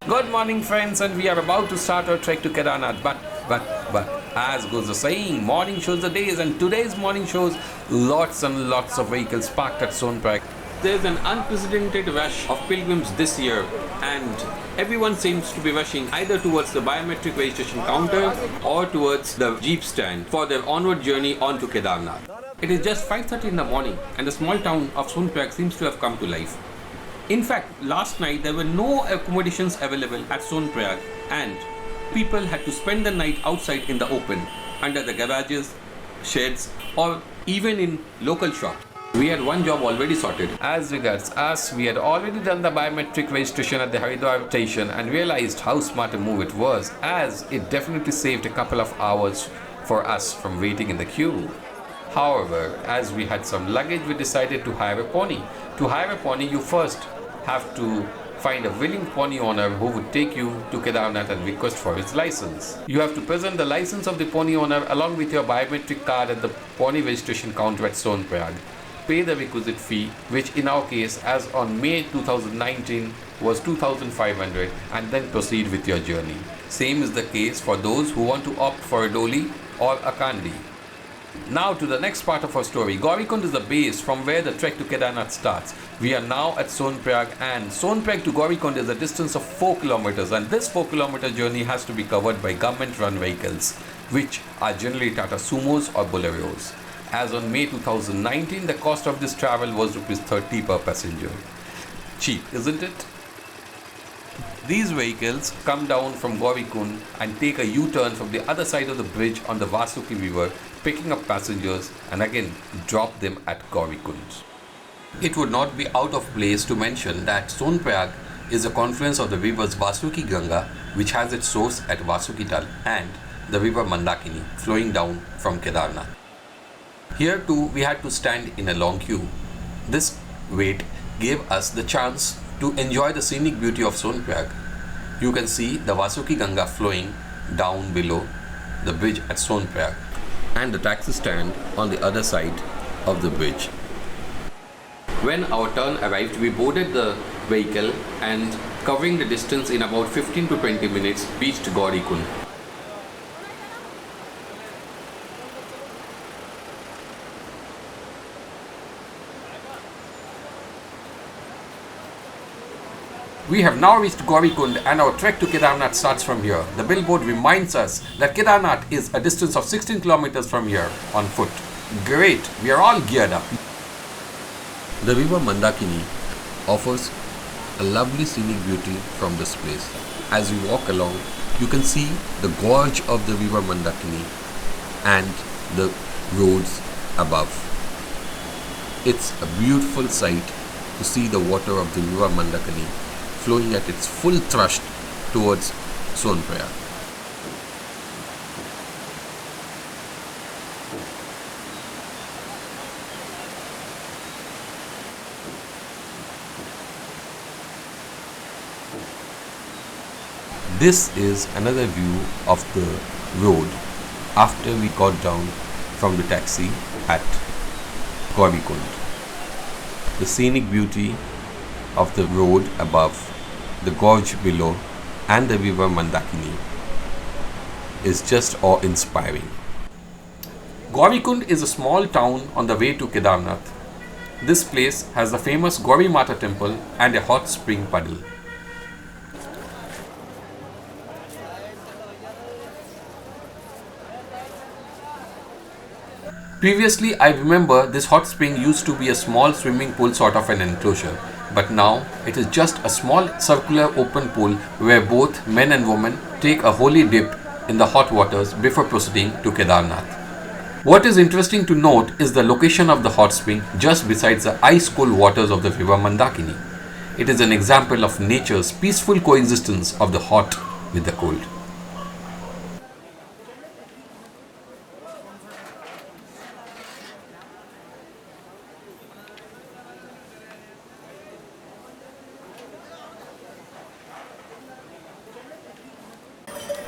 Good morning, friends, and we are about to start our trek to Kedarnath. But, as goes the saying, morning shows the days, and today's morning shows lots and lots of vehicles parked at Sonpreg. There's an unprecedented rush of pilgrims this year, and everyone seems to be rushing either towards the biometric registration counter or towards the jeep stand for their onward journey on to Kedarnath. It is just 5:30 in the morning, and the small town of Sonpreg seems to have come to life. In fact, last night there were no accommodations available at Sonpreg, and people had to spend the night outside in the open, under the garages, sheds, or even in local shops. We had one job already sorted. As regards us, we had already done the biometric registration at the Haridwar station and realized how smart a move it was, as it definitely saved a couple of hours for us from waiting in the queue. However, as we had some luggage, we decided to hire a pony. To hire a pony, you first have to find a willing pony owner who would take you to Kedarnath and request for his license. You have to present the license of the pony owner along with your biometric card at the pony registration counter at Sonpreg. Pay the requisite fee, which in our case, as on May 2019, was 2,500, and then proceed with your journey. Same is the case for those who want to opt for a doli or a kandi. Now to the next part of our story. Gaurikund is the base from where the trek to Kedarnath starts. We are now at Sonpreg, and Sonpreg to Gaurikund is a distance of 4 kilometers, and this 4-kilometer journey has to be covered by government-run vehicles, which are generally Tata Sumos or Boleros. As on May 2019, the cost of this travel was ₹30 per passenger. Cheap, isn't it? These vehicles come down from Gaurikund and take a U-turn from the other side of the bridge on the Vasuki River, picking up passengers and again drop them at Gaurikund. It would not be out of place to mention that Sonpreg is a confluence of the rivers Vasuki Ganga, which has its source at Vasuki Tal, and the river Mandakini flowing down from Kedarnath. Here too we had to stand in a long queue. This wait gave us the chance to enjoy the scenic beauty of Sonpreg. You can see the Vasuki Ganga flowing down below the bridge at Sonpreg, and the taxi stand on the other side of the bridge. When our turn arrived, we boarded the vehicle and, covering the distance in about 15 to 20 minutes, reached Gaurikund. We have now reached Gaurikund, and our trek to Kedarnath starts from here. The billboard reminds us that Kedarnath is a distance of 16 kilometers from here on foot. Great, we are all geared up. The river Mandakini offers a lovely scenic beauty from this place. As we walk along, you can see the gorge of the river Mandakini and the roads above. It's a beautiful sight to see the water of the river Mandakini flowing at its full thrust towards Sonpreg. This is another view of the road after we got down from the taxi at Gaurikund. The scenic beauty of the road above, the gorge below, and the river Mandakini is just awe-inspiring. Gaurikund is a small town on the way to Kedarnath. This place has the famous Gauri Mata temple and a hot spring puddle. Previously, I remember this hot spring used to be a small swimming pool sort of an enclosure, but now it is just a small circular open pool where both men and women take a holy dip in the hot waters before proceeding to Kedarnath. What is interesting to note is the location of the hot spring just besides the ice-cold waters of the river Mandakini. It is an example of nature's peaceful coexistence of the hot with the cold.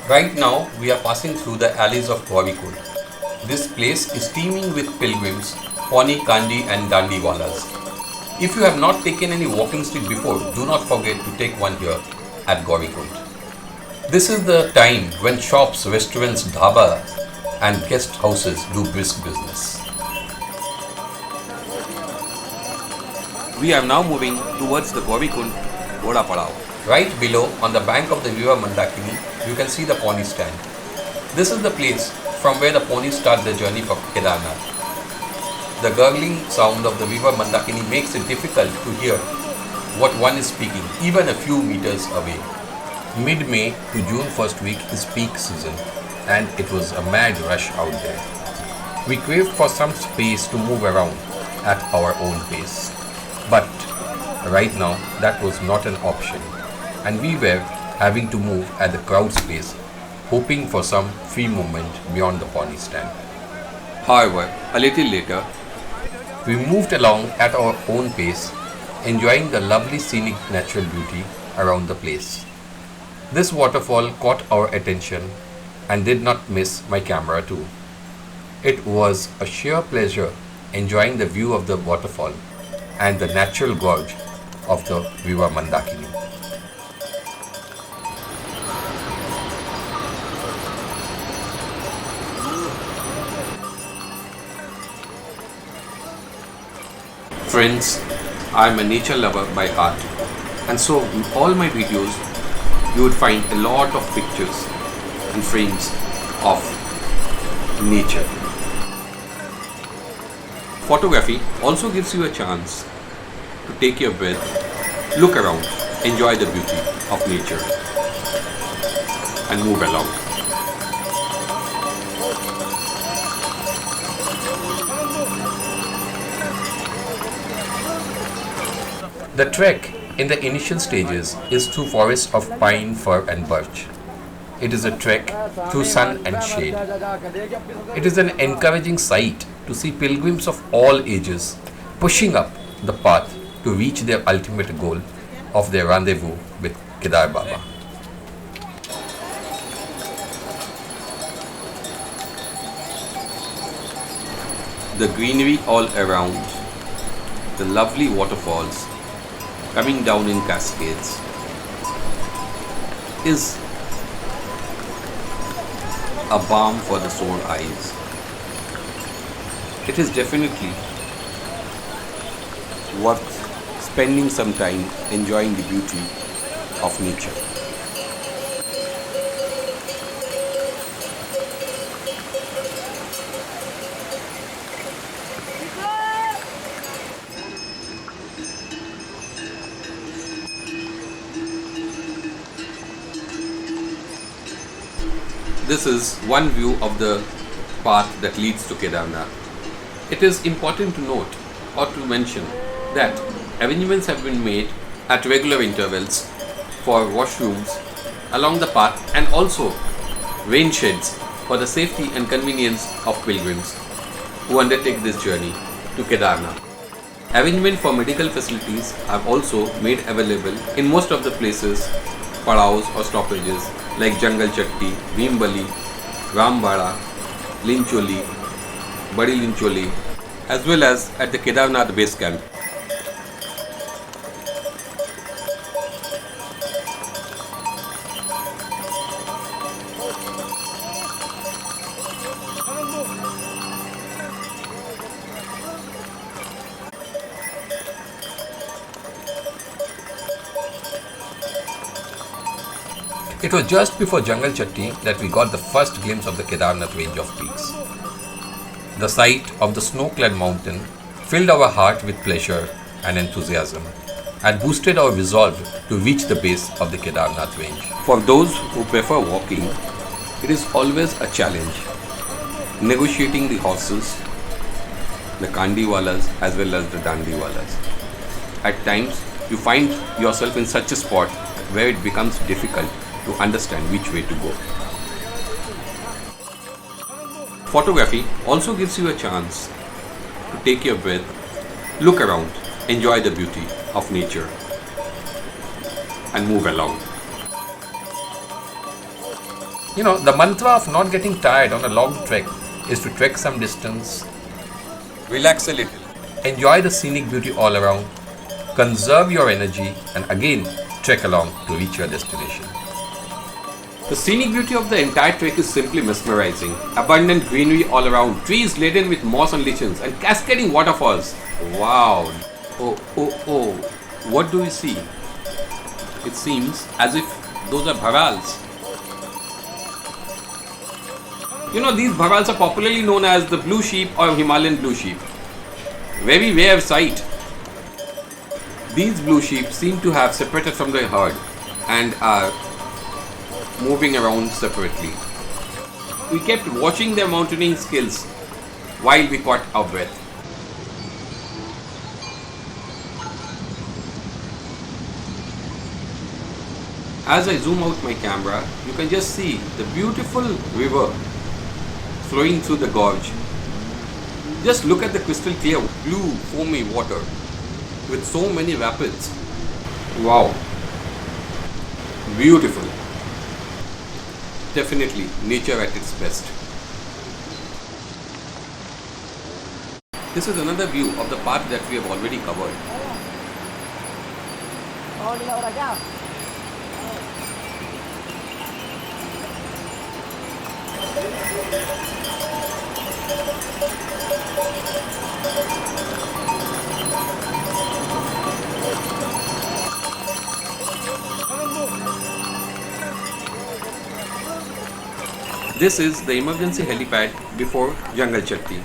Right now, we are passing through the alleys of Rawal. This place is teeming with pilgrims, Pawnee, Kandi and Dandiwalas. If you have not taken any walking stick before, do not forget to take one here at Gaurikund. This is the time when shops, restaurants, dhabas and guest houses do brisk business. We are now moving towards the Gaurikund Ghoda Padav. Right below, on the bank of the river Mandakini, you can see the pony stand. This is the place from where the ponies start their journey for Kedarnath. The gurgling sound of the river Mandakini makes it difficult to hear what one is speaking, even a few meters away. Mid-May to June first week is peak season, and it was a mad rush out there. We craved for some space to move around at our own pace. But right now, that was not an option, and we were having to move at the crowd's pace, hoping for some free movement beyond the pony stand. However, a little later, we moved along at our own pace, enjoying the lovely scenic natural beauty around the place. This waterfall caught our attention and did not miss my camera too. It was a sheer pleasure enjoying the view of the waterfall and the natural gorge of the river Mandakini. Friends, I am a nature lover by heart, and so in all my videos you would find a lot of pictures and frames of nature. Photography also gives you a chance to take your breath, look around, enjoy the beauty of nature and move along. The trek in the initial stages is through forests of pine, fir and birch. It is a trek through sun and shade. It is an encouraging sight to see pilgrims of all ages pushing up the path to reach their ultimate goal of their rendezvous with Kedar Baba. The greenery all around, the lovely waterfalls coming down in cascades is a balm for the sore eyes. It is definitely worth spending some time enjoying the beauty of nature. This is one view of the path that leads to Kedarnath. It is important to note or to mention that arrangements have been made at regular intervals for washrooms along the path and also rain sheds for the safety and convenience of pilgrims who undertake this journey to Kedarnath. Arrangement for medical facilities are also made available in most of the places, padaos or stoppages like Jungle Chatti, Bhim, Rambara, Lincholi, Badi Lincholi, as well as at the Kedarnath base camp. It was just before Jungle Chatti that we got the first glimpse of the Kedarnath range of peaks. The sight of the snow-clad mountain filled our heart with pleasure and enthusiasm and boosted our resolve to reach the base of the Kedarnath range. For those who prefer walking, it is always a challenge. Negotiating the horses, the kandiwalas as well as the dandiwalas. At times, you find yourself in such a spot where it becomes difficult to understand which way to go. Photography also gives you a chance to take your breath, look around, enjoy the beauty of nature and move along. You know, the mantra of not getting tired on a long trek is to trek some distance, relax a little, enjoy the scenic beauty all around, conserve your energy and again trek along to reach your destination. The scenic beauty of the entire trek is simply mesmerizing. Abundant greenery all around, trees laden with moss and lichens and cascading waterfalls. Wow! Oh, what do we see? It seems as if those are bharals. You know, these bharals are popularly known as the blue sheep or Himalayan blue sheep. Very rare sight. These blue sheep seem to have separated from their herd and are moving around separately. We kept watching their mountaineering skills while we caught our breath. As I zoom out my camera, you can just see the beautiful river flowing through the gorge. Just look at the crystal clear blue foamy water with so many rapids. Wow, beautiful. Definitely nature at its best. This is another view of the path that we have already covered. This is the emergency helipad before Jungle Chatti.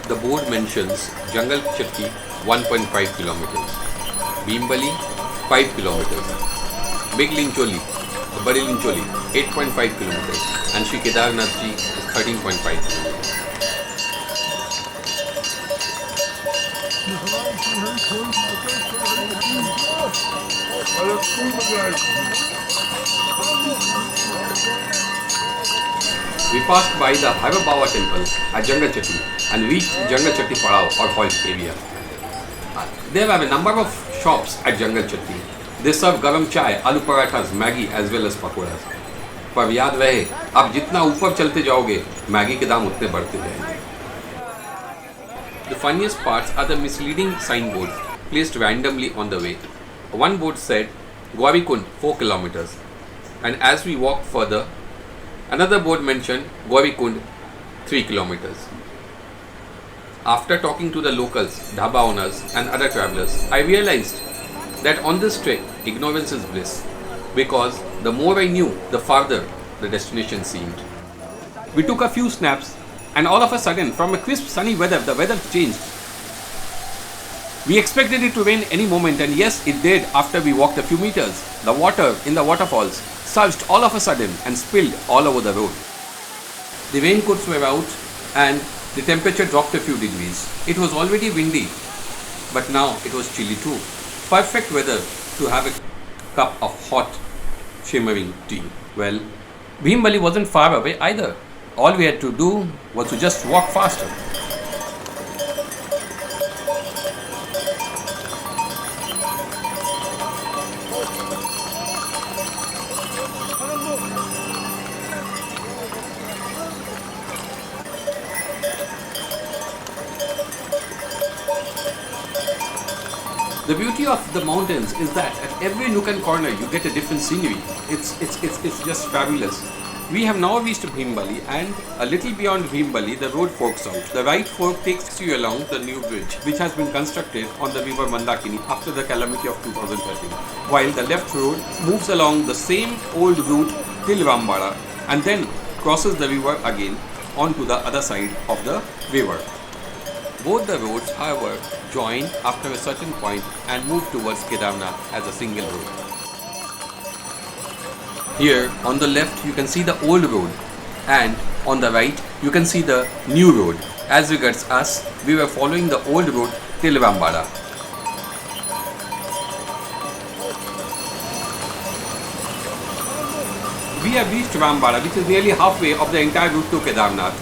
The board mentions Jungle Chatti 1.5 kilometers, Bhimbali 5 kilometers, Big Lincholi, the Badi Lincholi 8.5 kilometers and Sri Kedarnath Ji is 13.5 kilometers. We passed by the Bhava Temple at Jungle Chatti and reached Jungle Chatti Padav or halt area. There are a number of shops at Jungle Chatti. They serve garam chai, aloo parathas, Maggi as well as pakoras. पर याद रहे, आप जितना ऊपर चलते जाओगे, Maggi के दाम उतने बढ़ते जाएंगे. The funniest parts are the misleading signboards placed randomly on the way. One board said Gaurikund 4 kilometers, and as we walked further, another board mentioned Gaurikund 3 kilometers. After talking to the locals, dhaba owners and other travelers, I realized that on this trek, ignorance is bliss, because the more I knew, the farther the destination seemed. We took a few snaps and all of a sudden, from a crisp sunny weather, the weather changed. We expected it to rain any moment, and yes, it did after we walked a few meters. The water in the waterfalls surged all of a sudden and spilled all over the road. The raincoats were out and the temperature dropped a few degrees. It was already windy, but now it was chilly too. Perfect weather to have a cup of hot, shimmering tea. Well, Bhimbali wasn't far away either. All we had to do was to just walk faster. The beauty of the mountains is that at every nook and corner you get a different scenery. It's just fabulous. We have now reached Bhim, and a little beyond Bhim, the road forks out. The right fork takes you along the new bridge, which has been constructed on the river Mandakini after the calamity of 2013, while the left road moves along the same old route till Rambara and then crosses the river again onto the other side of the river. Both the roads, however, join after a certain point and move towards Kedarnath as a single road. Here on the left you can see the old road, and on the right you can see the new road. As regards us, we were following the old road till Rambara. We have reached Rambara, which is nearly halfway of the entire route to Kedarnath.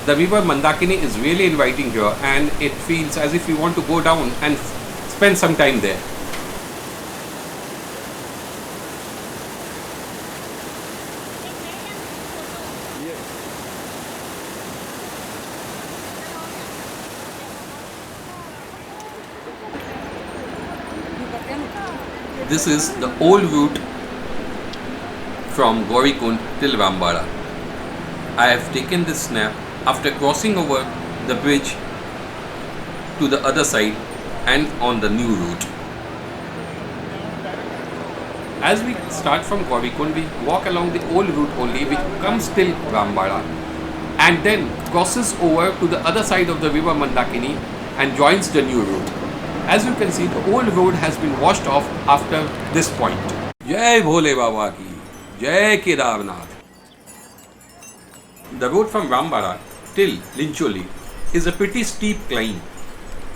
The river Mandakini is really inviting here, and it feels as if we want to go down and spend some time there. This is the old route from Gaurikund till Rambara. I have taken this snap after crossing over the bridge to the other side and on the new route. As we start from Gaurikund, we walk along the old route only, which comes till Rambara and then crosses over to the other side of the river Mandakini and joins the new route. As you can see, the old road has been washed off after this point. Jai Bhole Baba ki, Jai Kedarnath. The road from Rambara till Lincholi is a pretty steep climb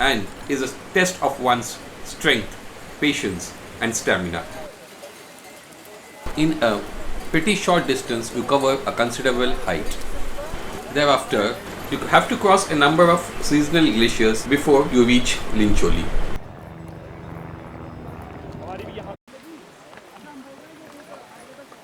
and is a test of one's strength, patience and stamina. In a pretty short distance, you cover a considerable height. Thereafter, you have to cross a number of seasonal glaciers before you reach Lincholi.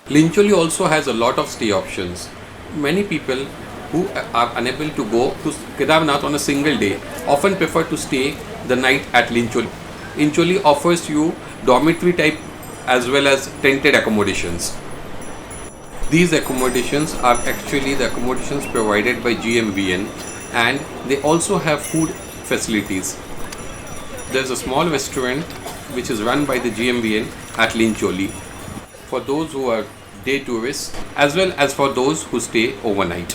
Lincholi also has a lot of stay options. Many people who are unable to go to Kedarnath on a single day often prefer to stay the night at Lincholi. Lincholi offers you dormitory type as well as tented accommodations. These accommodations are actually the accommodations provided by GMVN, and they also have food facilities. There's a small restaurant which is run by the GMVN at Lincholi for those who are day tourists as well as for those who stay overnight.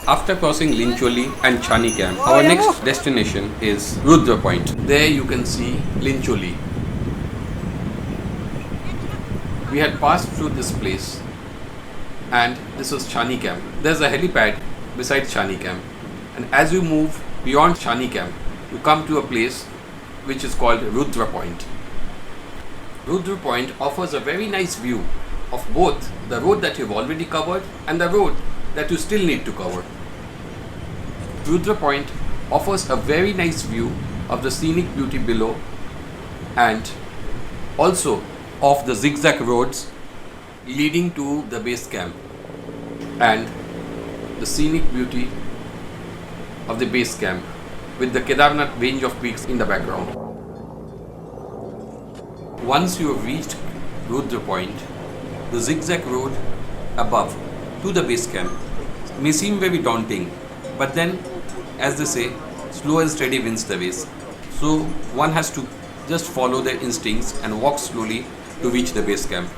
After crossing Lincholi and Chani camp, our next destination is Rudra Point. There you can see Lincholi. We had passed through this place and this was Chani camp. There's a helipad beside Chani camp, and as you move beyond Chani camp, you come to a place which is called Rudra Point. Rudra Point offers a very nice view of both the road that you've already covered and the road that you still need to cover. Rudra Point offers a very nice view of the scenic beauty below and also of the zigzag roads leading to the base camp and the scenic beauty of the base camp with the Kedarnath range of peaks in the background. Once you have reached Rudra Point, the zigzag road above to the base camp may seem very daunting, but then, as they say, slow and steady wins the race. So one has to just follow their instincts and walk slowly to reach the base camp.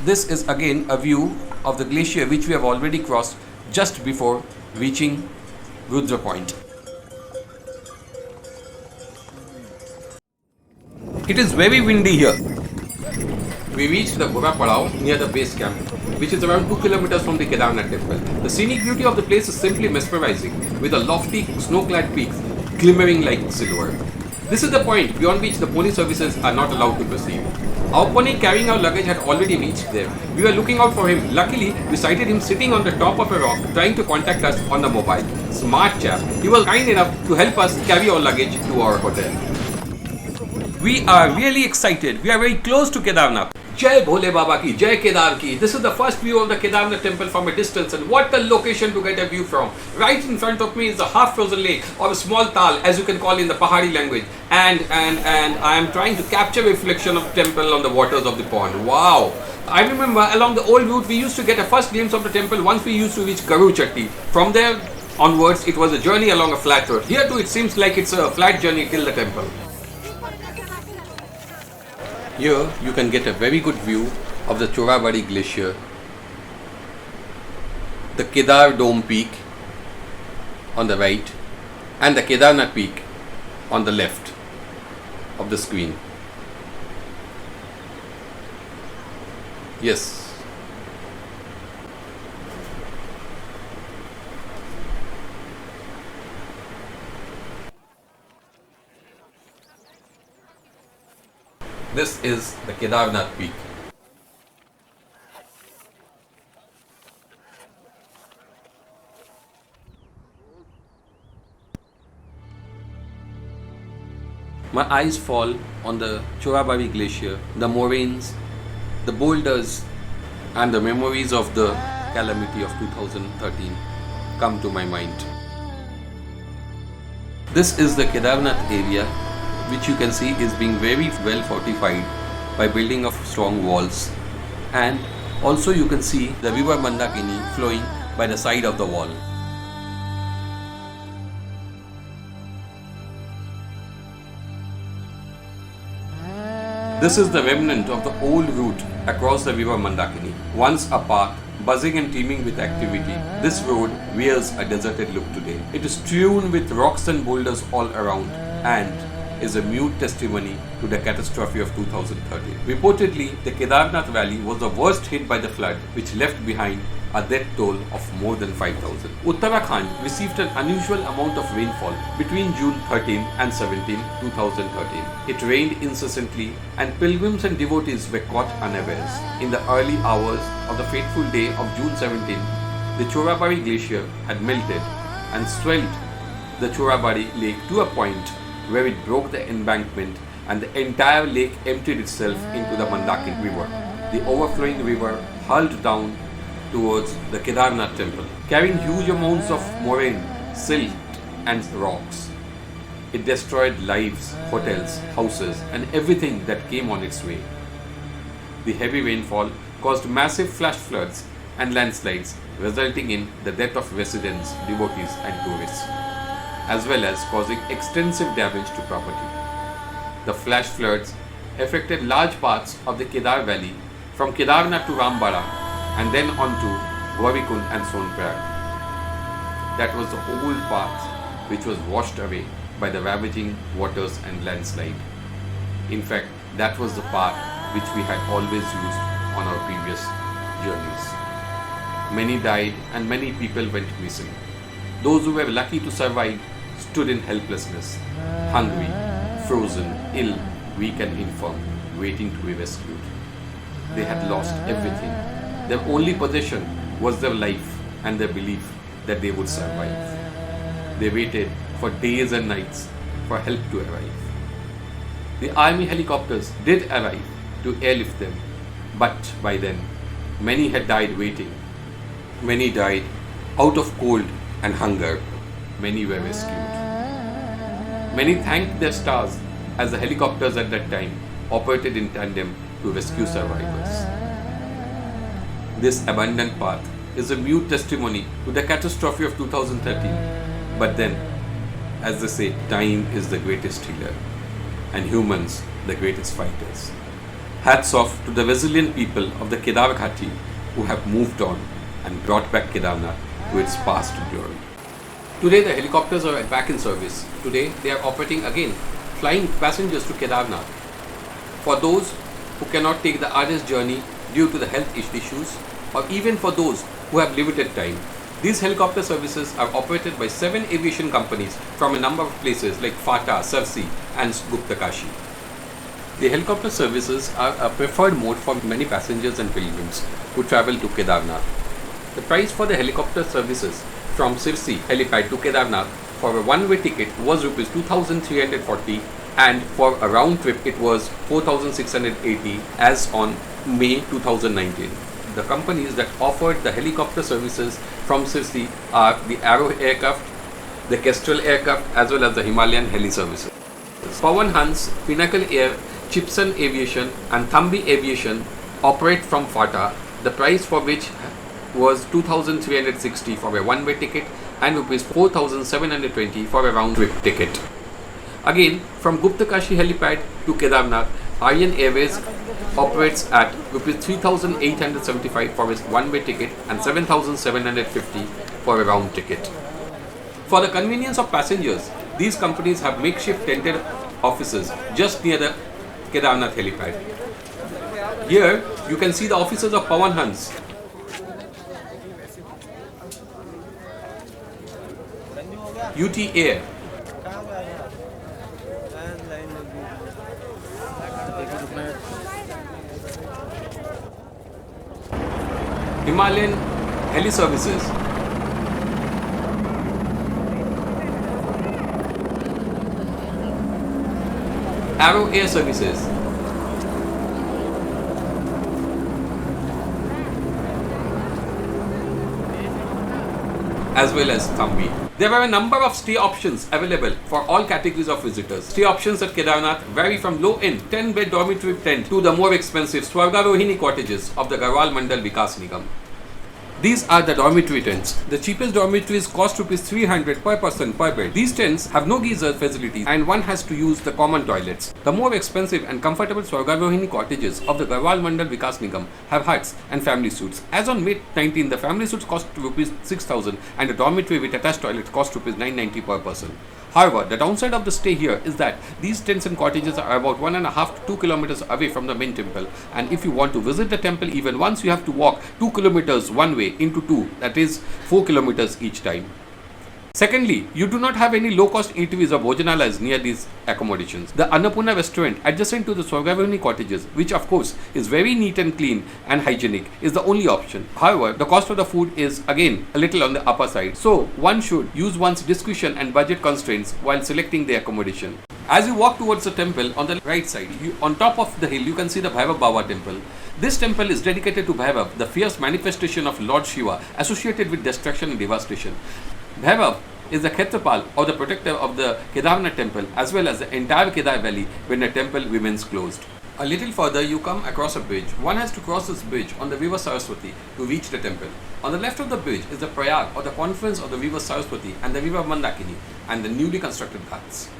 This is again a view of the glacier which we have already crossed just before reaching Rudra Point. It is very windy here. We reached the Bhava Padav near the base camp, which is around 2 kilometers from the Kedarnath Temple. The scenic beauty of the place is simply mesmerizing, with a lofty snow-clad peaks glimmering like silver. This is the point beyond which the pony services are not allowed to proceed. Our pony carrying our luggage had already reached there. We were looking out for him. Luckily, we sighted him sitting on the top of a rock trying to contact us on the mobile. Smart chap. He was kind enough to help us carry our luggage to our hotel. We are really excited. We are very close to Kedarnath. Jai Bhole Baba ki, Jai Kedar ki. This is the first view of the Kedarnath Temple from a distance, and what a location to get a view from. Right in front of me is the half-frozen lake, or a small tal, as you can call in the Pahari language, and I am trying to capture a reflection of temple on the waters of the pond. Wow! I remember along the old route we used to get a first glimpse of the temple once we used to reach Garu Chatti. From there onwards, it was a journey along a flat road. Here too, it seems like it's a flat journey till the temple. Here you can get a very good view of the Chorabari Glacier, the Kedar Dome Peak on the right, and the Kedarnath Peak on the left of the screen. Yes. This is the Kedarnath Peak. My eyes fall on the Chorabari Glacier, the moraines, the boulders, and the memories of the calamity of 2013 come to my mind. This is the Kedarnath area, which you can see is being very well fortified by building of strong walls, and also you can see the river Mandakini flowing by the side of the wall. This is the remnant of the old route across the river Mandakini. Once a path buzzing and teeming with activity, this road wears a deserted look today. It is strewn with rocks and boulders all around and is a mute testimony to the catastrophe of 2013. Reportedly, the Kedarnath Valley was the worst hit by the flood, which left behind a death toll of more than 5,000. Uttarakhand received an unusual amount of rainfall between June 13 and 17, 2013. It rained incessantly and pilgrims and devotees were caught unawares. In the early hours of the fateful day of June 17, the Chorabari Glacier had melted and swelled the Chorabari Lake to a point where it broke the embankment and the entire lake emptied itself into the Mandakini River. The overflowing river hurled down towards the Kedarnath Temple, carrying huge amounts of moraine, silt and rocks. It destroyed lives, hotels, houses and everything that came on its way. The heavy rainfall caused massive flash floods and landslides, resulting in the death of residents, devotees and tourists, as well as causing extensive damage to property. The flash floods affected large parts of the Kedar Valley from Kedarnath to Rambara and then on to Gaurikund and Sonprayag. That was the old path which was washed away by the ravaging waters and landslide. In fact, that was the path which we had always used on our previous journeys. Many died and many people went missing. Those who were lucky to survive stood in helplessness, hungry, frozen, ill, weak and infirm, waiting to be rescued. They had lost everything. Their only possession was their life and their belief that they would survive. They waited for days and nights for help to arrive. The army helicopters did arrive to airlift them, but by then many had died waiting. Many died out of cold and hunger. Many were rescued. Many thanked their stars as the helicopters at that time operated in tandem to rescue survivors. This abandoned path is a mute testimony to the catastrophe of 2013. But then, as they say, time is the greatest healer and humans the greatest fighters. Hats off to the resilient people of the Kedar Ghati who have moved on and brought back Kedarnath to its past glory. Today the helicopters are back in service. Today they are operating again, flying passengers to Kedarnath. For those who cannot take the arduous journey due to the health issues, or even for those who have limited time, these helicopter services are operated by 7 aviation companies from a number of places like Fata, Sarsi and Guptakashi. The helicopter services are a preferred mode for many passengers and pilgrims who travel to Kedarnath. The price for the helicopter services from Sirsi Helipad to Kedarnath for a one-way ticket was Rs 2,340 and for a round trip it was 4,680 as on May 2019. The companies that offered the helicopter services from Sirsi are the Arrow aircraft, the Kestrel aircraft, as well as the Himalayan heli services. Pawan Hans, Pinnacle Air, Chipson Aviation and Thambi Aviation operate from Fata, the price for which was 2,360 for a one-way ticket and rupees 4,720 for a round-trip ticket. Again, from Guptakashi Helipad to Kedarnath, Aryan Airways operates at rupees 3,875 for a one-way ticket and 7,750 for a round ticket. For the convenience of passengers, these companies have makeshift tented offices just near the Kedarnath Helipad. Here, you can see the offices of Pawan Hans. UT Air, Himalayan heli services, Arrow Air Services, as well as Thambi. There are a number of stay options available for all categories of visitors. Stay options at Kedarnath vary from low-end 10-bed dormitory tent to the more expensive Swargarohini cottages of the Rawal Mandal Vikas Nigam. These are the dormitory tents. The cheapest dormitories cost rupees 300 per person per bed. These tents have no geyser facilities and one has to use the common toilets. The more expensive and comfortable Swargarohini cottages of the Rawal Mandal Vikas Nigam have huts and family suites. As on May 19, the family suites cost rupees 6,000 and a dormitory with attached toilet cost rupees 990 per person. However, the downside of the stay here is that these tents and cottages are about 1.5 to 2 kilometers away from the main temple, and if you want to visit the temple even once, you have to walk 2 kilometers one way into 2, that is 4 kilometers each time. Secondly, you do not have any low-cost eateries or bhojanalayas near these accommodations. The Annapurna restaurant adjacent to the Swargarohini cottages, which of course is very neat and clean and hygienic, is the only option. However, the cost of the food is again a little on the upper side, so one should use one's discretion and budget constraints while selecting the accommodation. As you walk towards the temple, on the right side, on top of the hill, you can see the Bhava temple. This temple is dedicated to Bhava, the fierce manifestation of Lord Shiva associated with destruction and devastation. Bhava is the Kshetrapal or the protector of the Kedarnath temple as well as the entire Kedar valley when the temple remains closed. A little further you come across a bridge. One has to cross this bridge on the river Saraswati to reach the temple. On the left of the bridge is the Prayag or the confluence of the river Saraswati and the river Mandakini and the newly constructed ghats.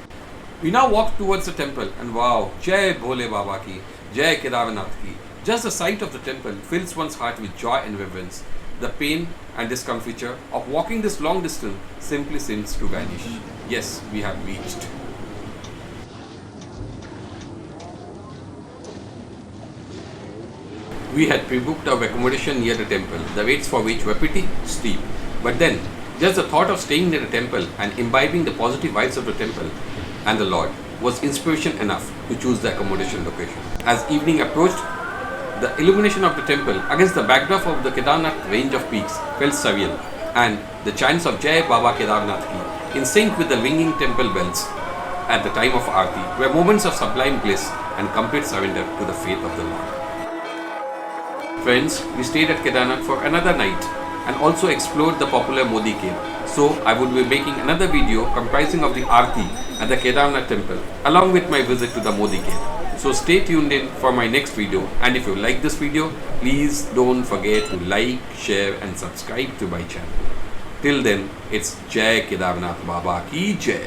We now walk towards the temple and wow, Jai Bhole Baba ki, Jai Kedarnath ki. Just the sight of the temple fills one's heart with joy and reverence. The pain and discomfiture of walking this long distance simply seems to vanish. Yes, we have reached. We had pre-booked our accommodation near the temple, the rates for which were pretty steep. But then, just the thought of staying near the temple and imbibing the positive vibes of the temple and the Lord was inspiration enough to choose the accommodation location. As evening approached, the illumination of the temple against the backdrop of the Kedarnath range of peaks felt surreal, and the chants of Jai Baba Kedarnath Ki, in sync with the ringing temple bells at the time of Aarti, were moments of sublime bliss and complete surrender to the faith of the Lord. Friends, we stayed at Kedarnath for another night and also explored the popular Modi cave. So I would be making another video comprising of the Aarti at the Kedarnath temple along with my visit to the Modi cave. So stay tuned in for my next video, and if you like this video, please don't forget to like, share and subscribe to my channel. Till then, it's Jai Kedarnath Baba Ki Jai.